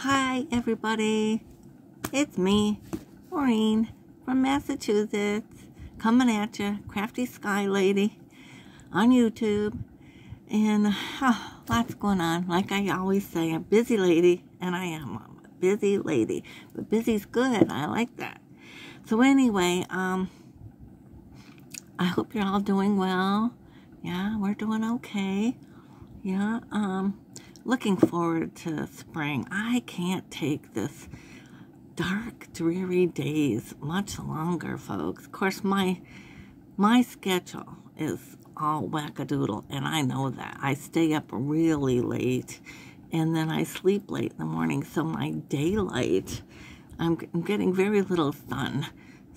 Hi everybody, it's me, Maureen from Massachusetts, coming at you, Crafty Sky Lady on YouTube, and lots going on. Like I always say, I'm a busy lady, and I am a busy lady, but busy's good. I like that. So anyway, I hope you're all doing well. Yeah, we're doing okay. Yeah, looking forward to spring. I can't take this dark, dreary days much longer, folks. Of course, my schedule is all wackadoodle, and I know that. I stay up really late, and then I sleep late in the morning, so my daylight, I'm getting very little sun.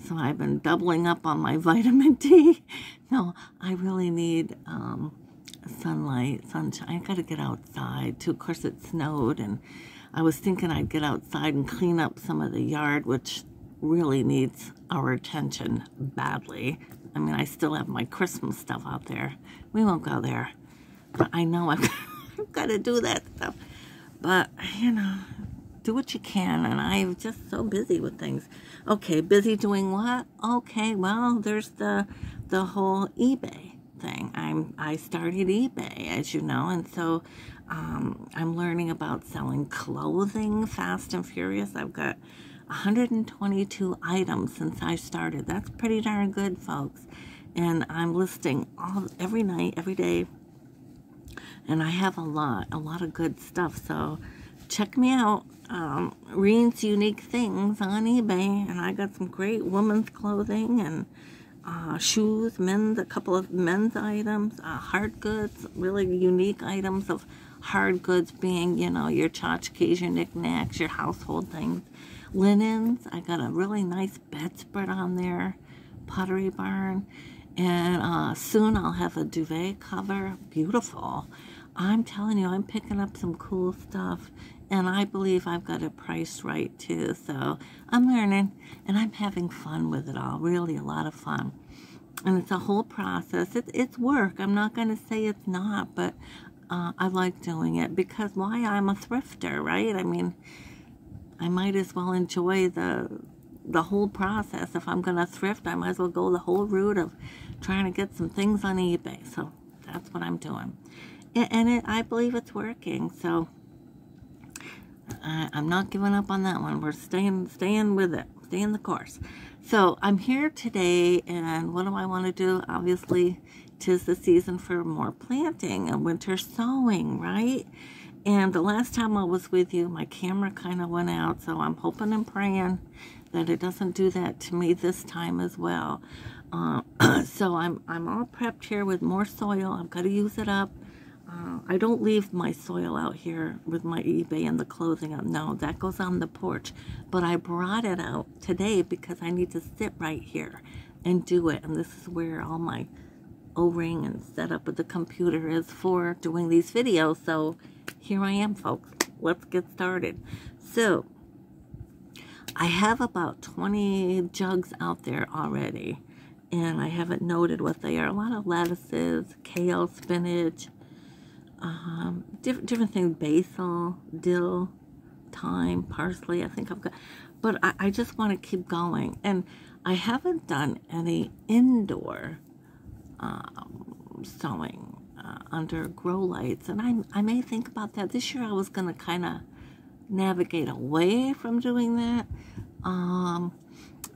So I've been doubling up on my vitamin D. No, I really need sunlight, sunshine. I gotta get outside too. Of course, it snowed, and I was thinking I'd get outside and clean up some of the yard, which really needs our attention badly. I mean, I still have my Christmas stuff out there. We won't go there, but I know I've got to do that stuff. But, you know, do what you can, and I'm just so busy with things. Okay, busy doing what? Okay, well, there's the whole eBay thing. I started eBay, as you know, and so I'm learning about selling clothing fast and furious. I've got 122 items since I started. That's pretty darn good, folks. And I'm listing every night, every day, and I have a lot of good stuff. So check me out, reensuniquethings on eBay, and I got some great women's clothing and shoes, a couple of men's items, hard goods, really unique items of hard goods being, you know, your tchotchkes, your knickknacks, your household things. Linens, I got a really nice bedspread on there, Pottery Barn, and soon I'll have a duvet cover, beautiful. I'm telling you, I'm picking up some cool stuff, and I believe I've got it priced right too, so I'm learning, and I'm having fun with it all, really a lot of fun. And it's a whole process. It's work. I'm not going to say it's not, but I like doing it because why? I'm a thrifter, right? I mean, I might as well enjoy the whole process. If I'm going to thrift, I might as well go the whole route of trying to get some things on eBay. So that's what I'm doing. And I believe it's working. So I'm not giving up on that one. We're staying with it, staying the course. So I'm here today, and what do I want to do? Obviously, 'tis the season for more planting and winter sowing, right? And the last time I was with you, my camera kind of went out, so I'm hoping and praying that it doesn't do that to me this time as well. So I'm all prepped here with more soil. I've got to use it up. I don't leave my soil out here with my eBay and the clothing. No, that goes on the porch. But I brought it out today because I need to sit right here and do it. And this is where all my O-ring and setup with the computer is for doing these videos. So here I am, folks. Let's get started. So I have about 20 jugs out there already, and I haven't noted what they are. A lot of lettuces, kale, spinach, different things, basil, dill, thyme, parsley. I think I've got, but I just want to keep going. And I haven't done any indoor sowing under grow lights, and I may think about that. This year I was going to kind of navigate away from doing that,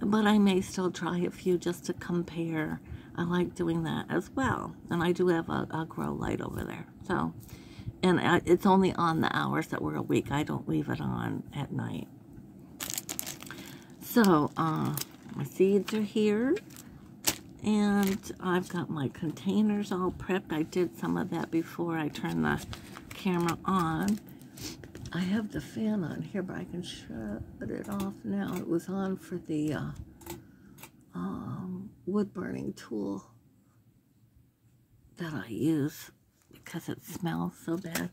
but I may still try a few just to compare. I like doing that as well, and I do have a grow light over there. So, and it's only on the hours that we're awake. I don't leave it on at night. So my seeds are here, and I've got my containers all prepped. I did some of that before I turned the camera on. I have the fan on here, but I can shut it off now. It was on for the wood burning tool that I use because it smells so bad.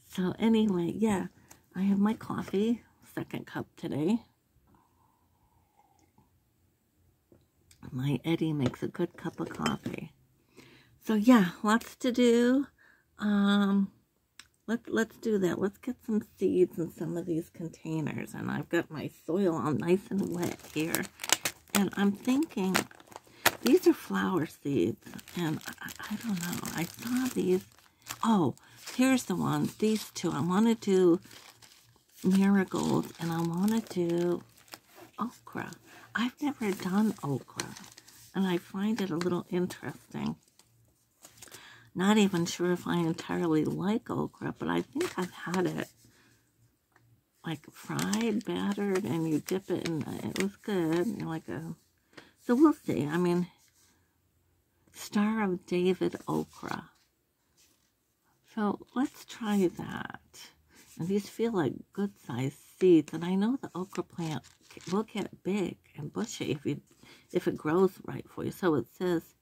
So anyway, yeah, I have my coffee, second cup today. My Eddie makes a good cup of coffee. So yeah, lots to do. Let's do that. Let's get some seeds in some of these containers. And I've got my soil all nice and wet here. And I'm thinking, these are flower seeds. And I don't know. I saw these. Oh, here's the ones. These two. I want to do marigolds. And I want to do okra. I've never done okra. And I find it a little interesting. Not even sure if I entirely like okra, but I think I've had it like fried, battered, and you dip it in, it was good. Like so we'll see. I mean, Star of David okra. So let's try that. And these feel like good sized seeds. And I know the okra plant will get big and bushy if it grows right for you. So it says,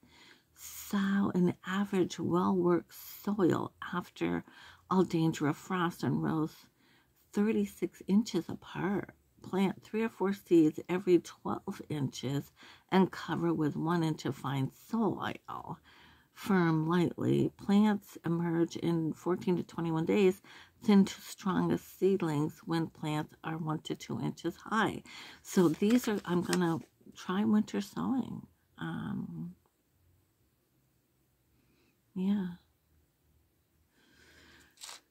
sow in average well-worked soil after all danger of frost and rows 36 inches apart. Plant 3 or 4 seeds every 12 inches and cover with 1 inch of fine soil. Firm lightly. Plants emerge in 14 to 21 days, thin to strongest seedlings when plants are 1 to 2 inches high. So these are, I'm going to try winter sowing. Yeah.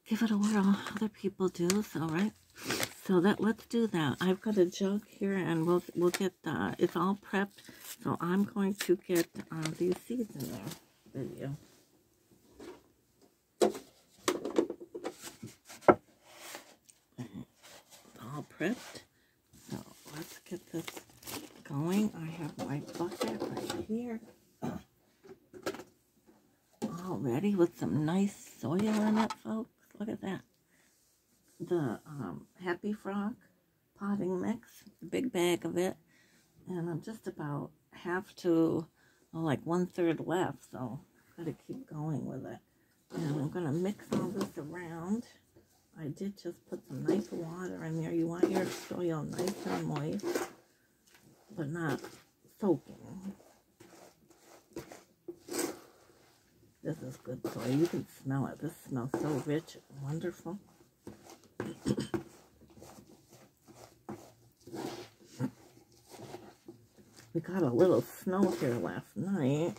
Give it a whirl. Other people do so, right? So let's do that. I've got a jug here, and we'll get it's all prepped. So I'm going to get these seeds in there with you. It's all prepped. So let's get this going. I have my bucket right here. All ready with some nice soil in it, folks. Look at that. The Happy Frog potting mix, the big bag of it. And I'm just about half to, like 1/3 left, so I've got to keep going with it. And I'm going to mix all this around. I did just put some nice water in there. You want your soil nice and moist, but not soaking. This is good soil. You can smell it. This smells so rich and wonderful. We got a little snow here last night,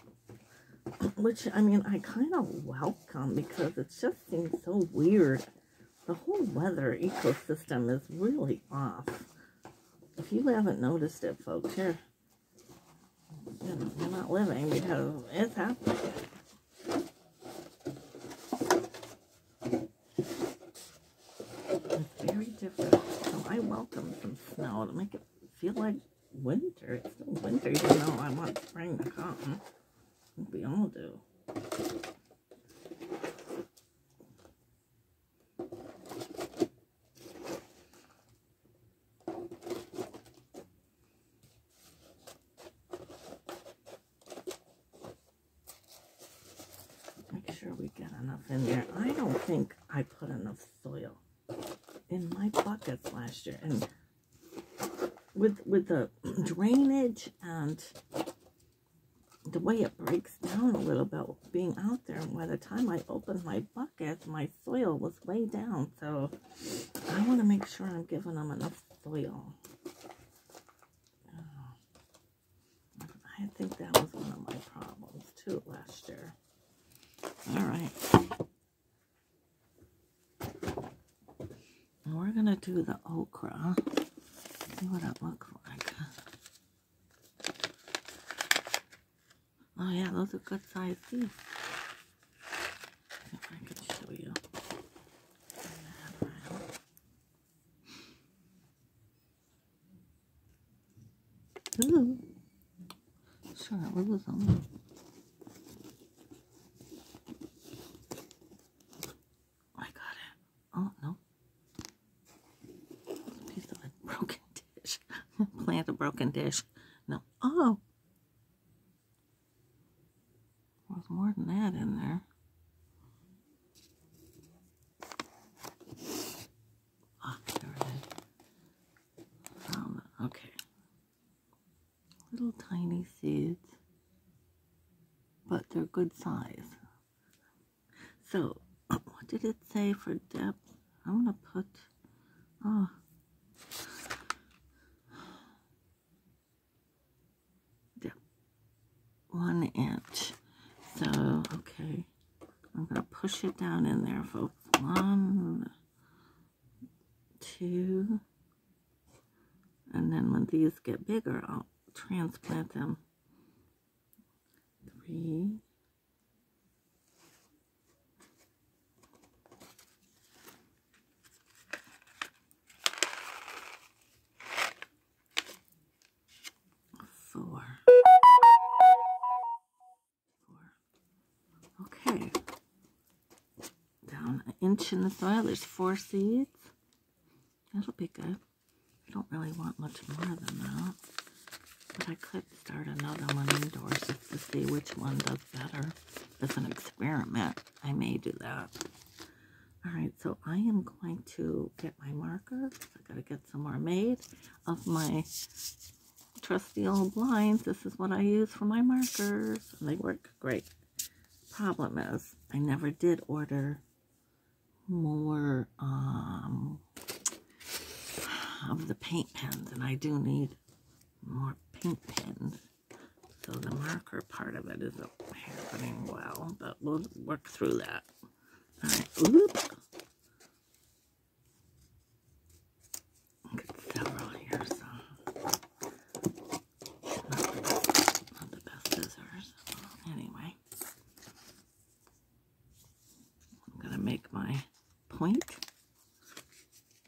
which, I mean, I kind of welcome because it just seems so weird. The whole weather ecosystem is really off. If you haven't noticed it, folks, you're not living because it's happening. It's very different. So I welcome some snow to make it feel like winter. It's still winter, even though I want spring to come. I think we all do. Make sure we get enough in there. I don't think I put enough soil in my buckets last year, and with the drainage and the way it breaks down a little bit being out there, and by the time I opened my buckets, my soil was way down. So I want to make sure I'm giving them enough soil. I think that was one of my problems too last year. All right. Now we're going to do the okra. See what it looks like. Oh yeah, those are good sized seeds. If I could show you. Ooh. Sure, what was on? I got it. Oh no. It's a piece of a broken dish. Plant a broken dish. No. Oh. There's more than that in there. Ah, there it is. Found it. Okay. Little tiny seeds, but they're good size. So, what did it say for depth? I'm going to put, oh, depth 1 inch. So, okay, I'm going to push it down in there, folks. 1, 2, and then when these get bigger, I'll transplant them. 3, 4. Okay. Down 1 inch in the soil. There's 4 seeds. That'll be good. I don't really want much more than that. But I could start another one indoors just to see which one does better. As an experiment, I may do that. Alright, so I am going to get my markers. I gotta get some more made of my trusty old blinds. This is what I use for my markers. And they work great. Problem is, I never did order more of the paint pens, and I do need more paint pens. So the marker part of it isn't happening well, but we'll work through that. Alright, oops. Got several here, so not the best scissors. Well, anyway, I'm gonna make my point.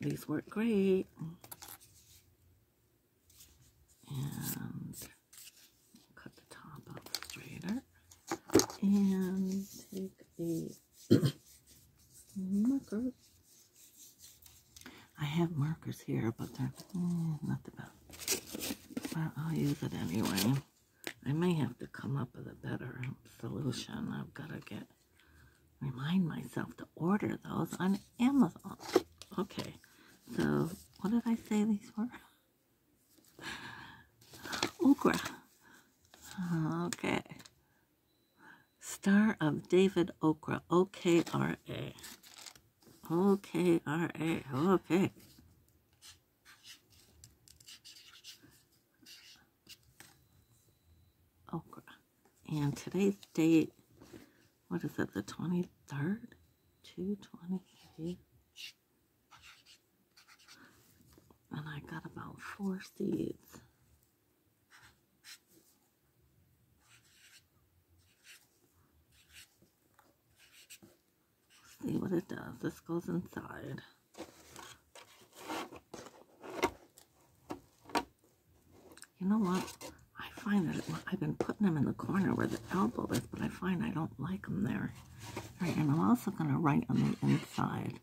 These work great. And cut the top up straighter. And take the markers. I have markers here, but they're not the best. But I'll use it anyway. I may have to come up with a better solution. I've got to remind myself to order those on Amazon. Okay, so what did I say these were? Okra. Okay. Star of David Okra. O-K-R-A. O-K-R-A. Okay. Okra. And today's date, what is it, the 23rd? 2/23. And I got about 4 seeds. See what it does. This goes inside. You know what? I find that I've been putting them in the corner where the elbow is, but I find I don't like them there. All right, and I'm also going to write on the inside.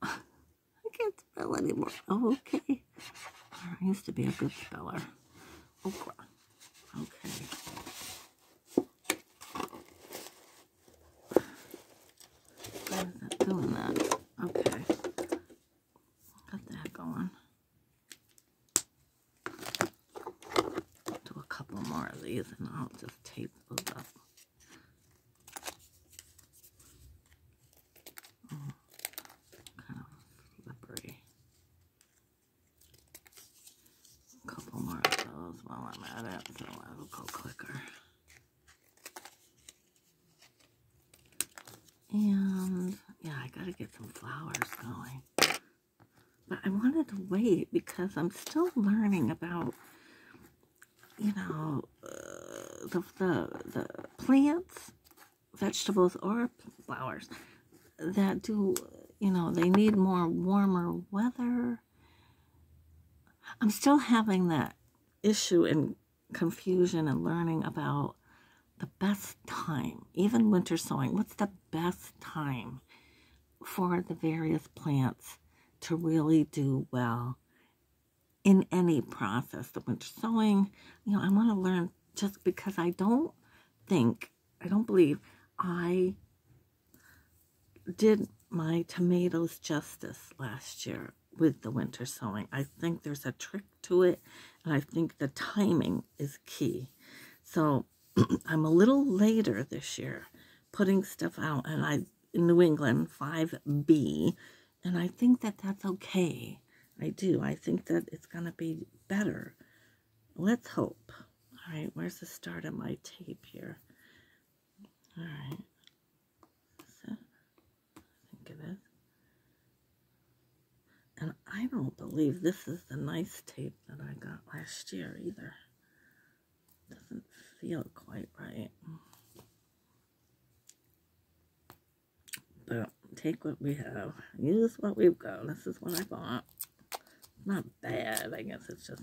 I can't spell anymore. Oh, okay. I used to be a good speller. Okra. Okay. Why is that doing that? Okay. Got that going. Do a couple more of these and I'll just tape those up. Kind of slippery. A couple more of those while I'm at it, so it'll go quicker. And yeah, I gotta get some flowers going. But I wanted to wait because I'm still learning about, you know, the plants, vegetables, or flowers that do, you know, they need more warmer weather. I'm still having that issue and confusion and learning about the best time, even winter sowing. What's the best time for the various plants to really do well in any process? The winter sowing, you know, I want to learn, just because I don't believe I did my tomatoes justice last year with the winter sowing. I think there's a trick to it, and I think the timing is key. So I'm a little later this year putting stuff out, and in New England 5B, and I think that that's okay. I do. I think that it's gonna be better. Let's hope. All right, where's the start of my tape here? All right, I think it is. And I don't believe this is the nice tape that I got last year either. Doesn't feel quite right. But take what we have. Use what we've got. This is what I bought. Not bad. I guess it's just,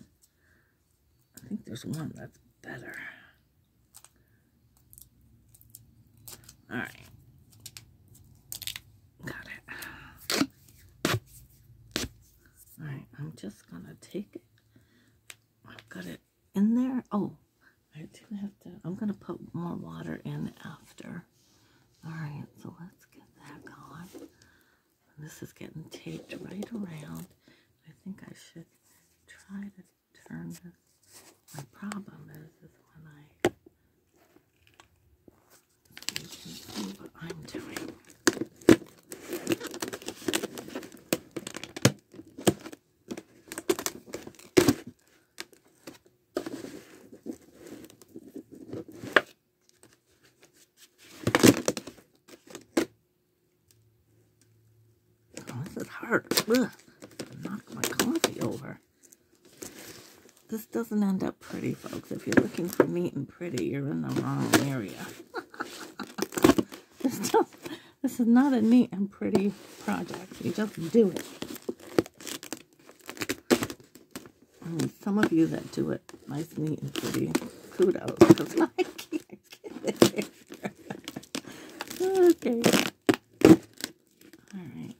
I think there's one that's better. Alright. Got it. Alright, I'm just gonna take it. I've got it in there. Oh, I do have to, I'm gonna put more water in after. Alright, so let's get that going. And this is getting taped right around. I think I should try to turn this. My problem is when I, you can see what I'm doing. Oh, this is hard. Ugh. Knock my coffee over. This doesn't end up pretty, folks. If you're looking for neat and pretty, you're in the wrong area. This is not a neat and pretty project. You just do it. I mean, some of you that do it nice, neat, and pretty, kudos, because I can't get it. Okay. All right.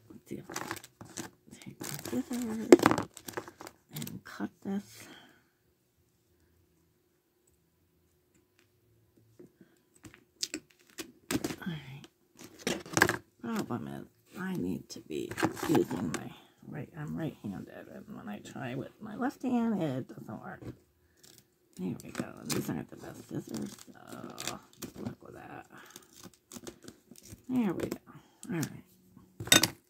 Let's see if I take my scissors and cut this. Problem is, I need to be using my right, I'm right-handed, and when I try with my left hand, it doesn't work. There we go. These aren't the best scissors, so good luck with that. There we go. Alright.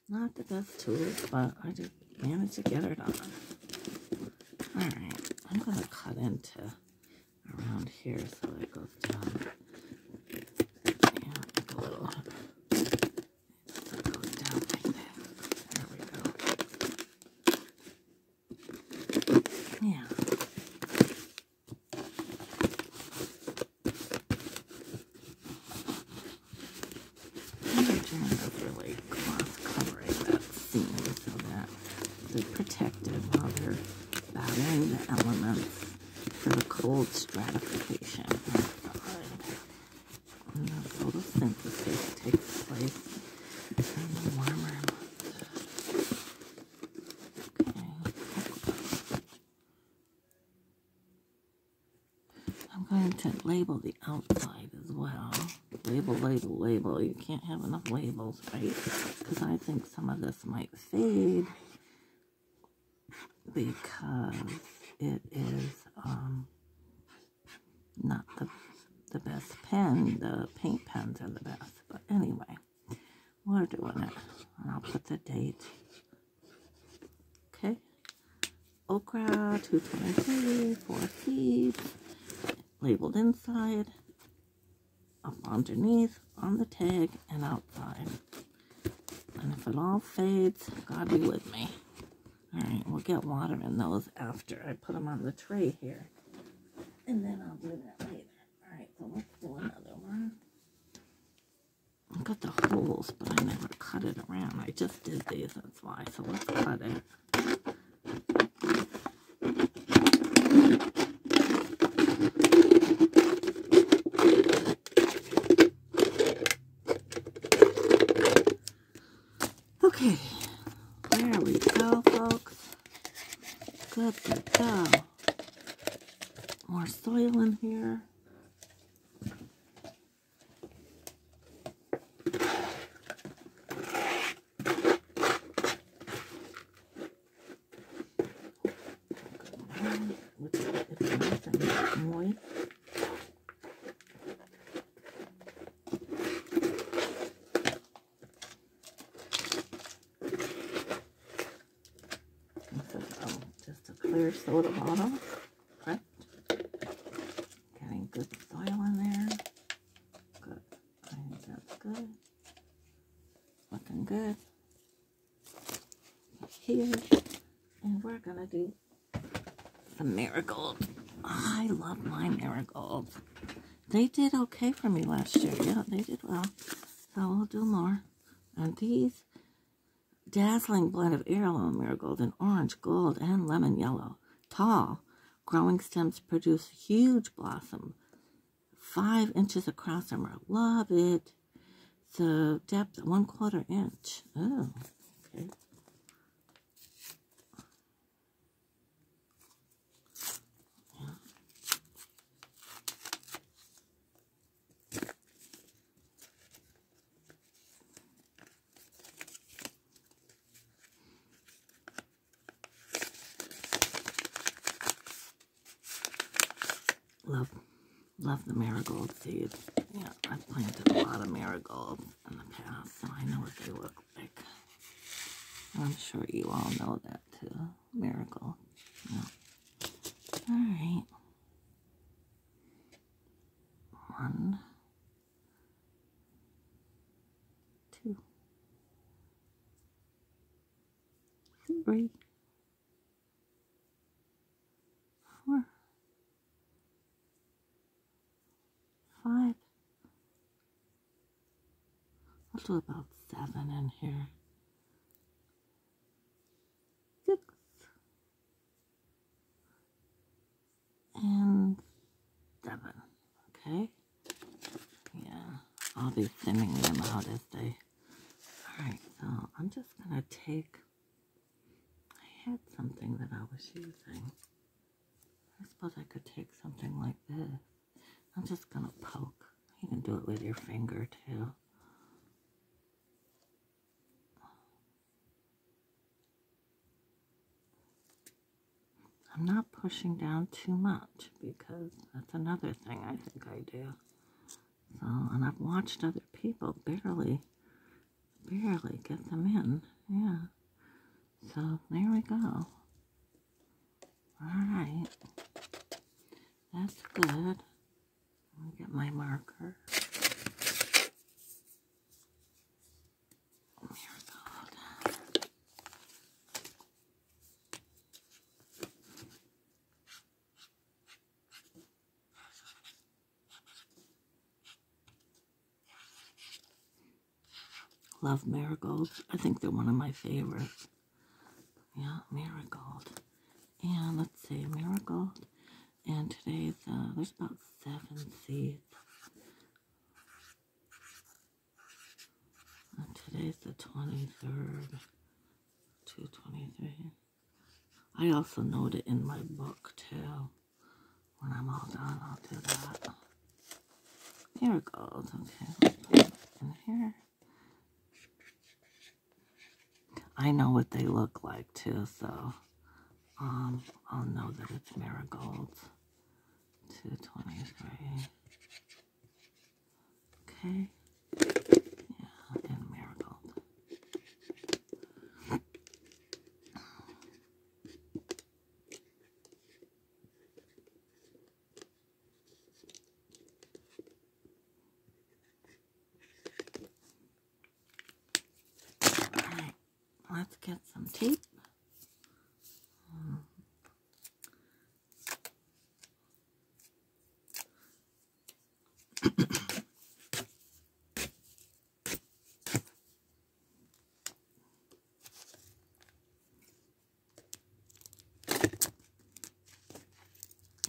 Not the best tools, but I just managed to get it on. Alright. I'm going to cut into around here so it goes down. Yeah, like a little... Yeah. What I'm doing is really cross-covering that seam so that they're protected while they're battering the elements for the cold stratification outside. And the photosynthesis takes place in the warmer months. I'm going to label the outside as well. Label, label, label. You can't have enough labels, right? Because I think some of this might fade because it is not the best pen. The paint pens are the best. But anyway, we're doing it. And I'll put the date. Okay. Okra, 223, 4 seeds. Labeled inside, up underneath, on the tag, and outside. And if it all fades, God be with me. Alright, we'll get water in those after I put them on the tray here. And then I'll do that later. Alright, so let's do another one. I've got the holes, but I never cut it around. I just did these, that's why. So let's cut it. Okay, there we go, folks. Good to go. More soil in here. It's nice and moist. clear soda bottle. Prepped. Getting good soil in there. Good. I think that's good. Looking good. Here. And we're going to do some marigolds. I love my marigolds. They did okay for me last year. Yeah, they did well. So we'll do more. And these dazzling blend of heirloom marigold in orange, gold, and lemon yellow. Tall, growing stems produce huge blossom, 5 inches across them. Love it. The depth 1/4 inch. Oh, okay. Love the marigold seeds. Yeah, I've planted a lot of marigolds in the past, so I know what they look like. I'm sure you all know that too. Marigold. Yeah. Alright. 1, 2, 3, 4, 5. I'll do about 7 in here. 6. And 7. Okay? Yeah. I'll be thinning them out as they... Alright, so I'm just going to take... I had something that I was using. I suppose I could take something like this. I'm just going to poke. You can do it with your finger too. I'm not pushing down too much because that's another thing I think I do. So, and I've watched other people barely get them in. Yeah. So there we go. Alright. That's good. Let me get my marker. Love marigolds. I think they're one of my favorites. Yeah, marigold. And let's see, marigold. And today's, there's about 7 seeds. And today's the 23rd. 2/23. I also note it in my book too. When I'm all done, I'll do that. Marigolds, okay. Let's put it in here. I know what they look like too, so I'll know that it's marigolds. 2/23. Okay. Yeah, and marigold. Alright, let's get some tape.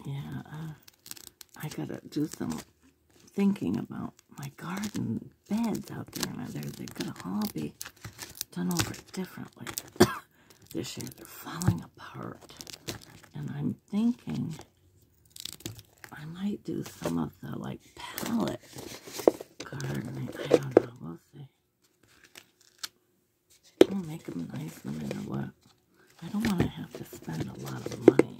Yeah, I gotta do some thinking about my garden beds out there. Now they're gonna all be done over differently. This year they're falling apart, and I'm thinking I might do some of the like palette gardening. I don't know. We'll see. I'll make them nice no matter what. I don't want to have to spend a lot of money.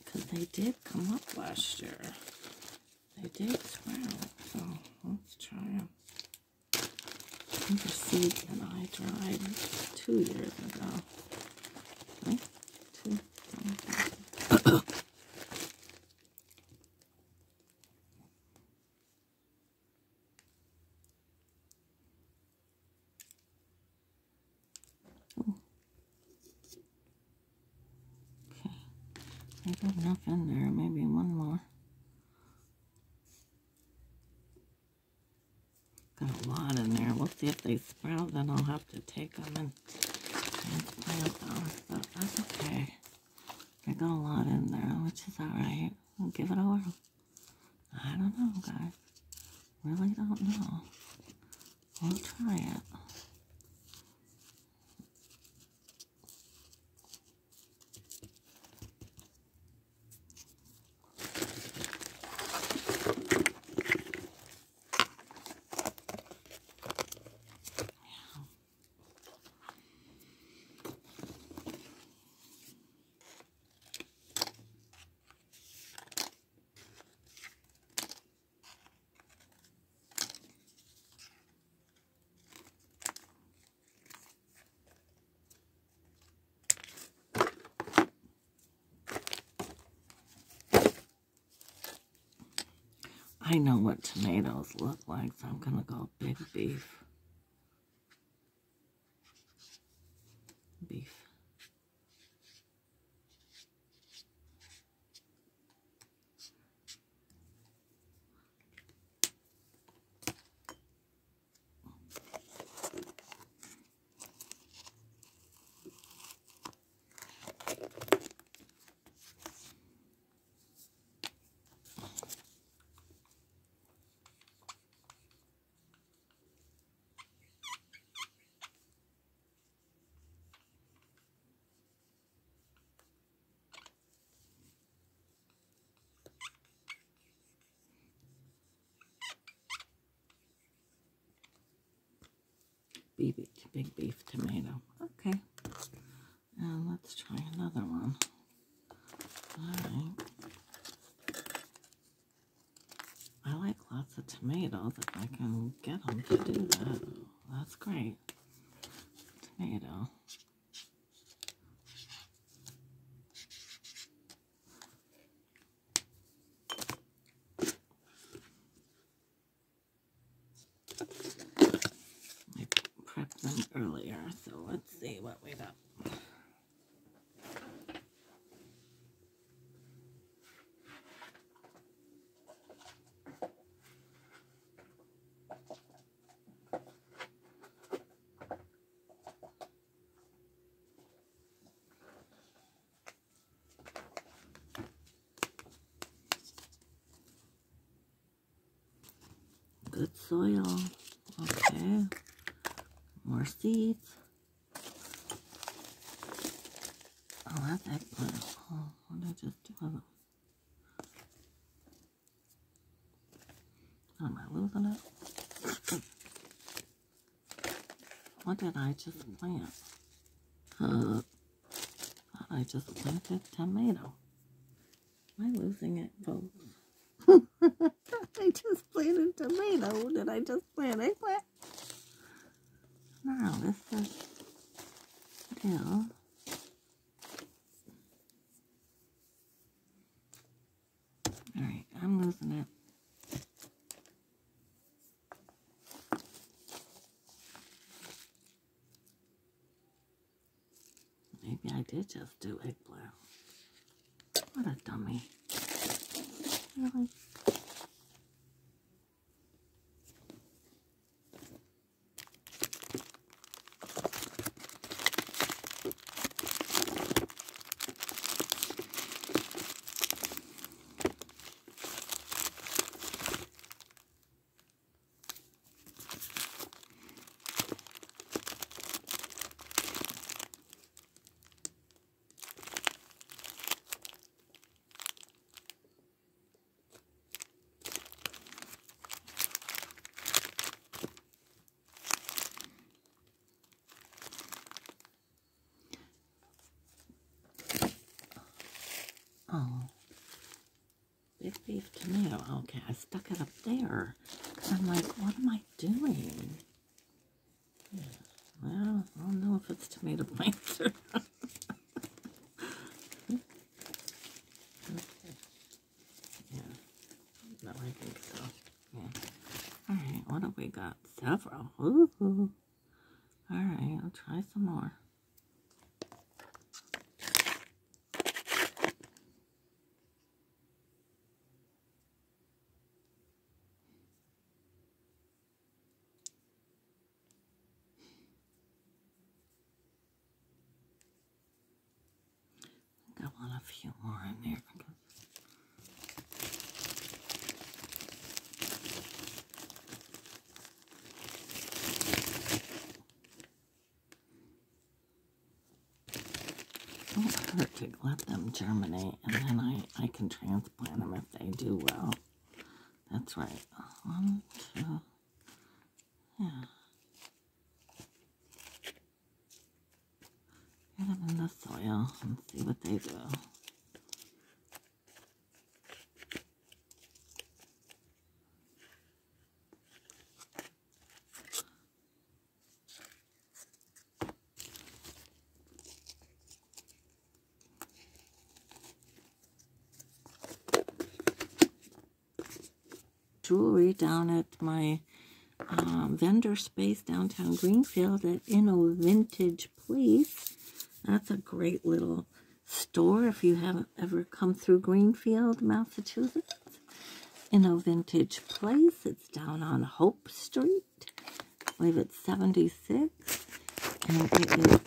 Because they did come up last year. They did sprout. So let's try them. These are seeds that I tried 2 years ago. Okay, 2. There's enough in there, maybe one more. Got a lot in there. We'll see if they sprout, then I'll have to take them and plant them. But that's okay. I got a lot in there, which is alright. We'll give it a whirl. I don't know, guys. Really don't know. We'll try it. I know what tomatoes look like, so I'm going to go big beef. Beef. Big beef tomato. Okay. And let's try another one. Alright. I like lots of tomatoes if I can get them to do that. That's great. Tomato. I prepped them earlier, so let's see what we got. Good soil. Okay. More seeds. Oh, that's eggplant. Oh, what did I just do with it? Am I losing it? What did I just plant? Thought I just planted tomato. Am I losing it, folks? I just planted tomato. Did I just plant eggplant? No, this is still. Alright, I'm losing it. Maybe I did just do eggplant. What a dummy. Really? Oh, big beef tomato. Okay, I stuck it up there. Because I'm like, what am I doing? Yeah. Well, I don't know if it's tomato plants or not. go. Ooh. All right, I'll try some more. I want a few more in there. Don't hurt to let them germinate, and then I can transplant them if they do well. That's right. 1, 2, yeah. Get them in the soil and see what they do. Jewelry down at my vendor space downtown Greenfield at Vintage Place. That's a great little store if you haven't ever come through Greenfield, Massachusetts. Vintage Place. It's down on Hope Street. I believe it's 76. And it is